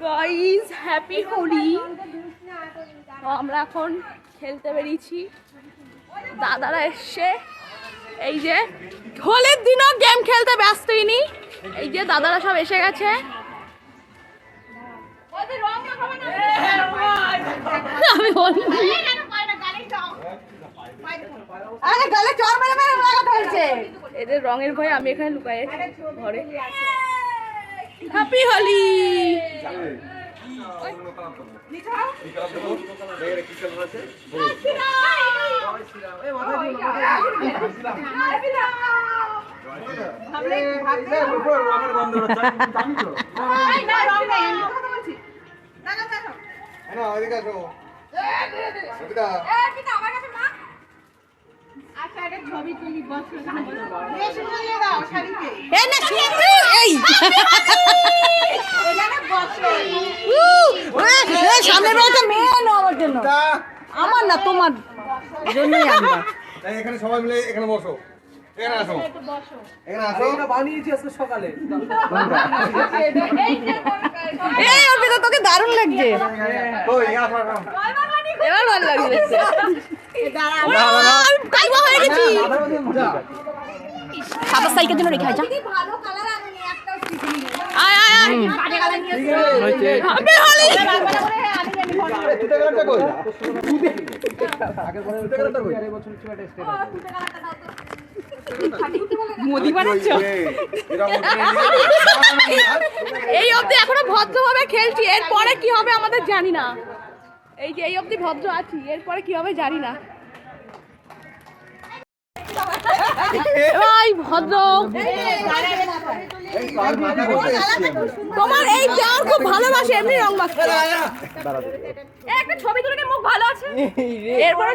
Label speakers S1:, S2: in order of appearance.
S1: Guys happy Holi. আমরা এখন খেলতে বেরিয়েছি, দাদারা এসছে। এই যে হোলির দিনও গেম খেলতে ব্যস্ত ইনি। এই যে দাদারা সব এসে গেছে। আমি এদের রঙের ভয়ে আমি এখানে লুকাই ঘরে। হ্যাপি হোলি। সামনে মেয়ে না আমার জন্য, আমার না তোমার জন্যই আমরা
S2: এখানে সবাই মিলে এখানে বসো, এখানে আসো, এখানে আসো। বানিয়েছি আজকে সকালে।
S1: এই অর্পিতা তোকে দারুণ লাগছে। এবার ভালো লাগছে। কাইবা হয়ে গেছি। সাদা সাইকের জন্য রেখে আয়। আয় আয় আয়। হ্যাপি হোলি। মোদি বানাচ্ছ। এই অবধি এখনো ভদ্রভাবে খেলছি, এরপরে কি হবে আমাদের জানি না। এই যে এই অবধি ভদ্র আছি, এরপরে কি হবে জানি না। ভাই ভদ্র, তোমার এই দেওয়ার খুব ভালোবাসে, এমনি রং মাখছে। একটা ছবি তুলে মুখ ভালো আছে, এরপরে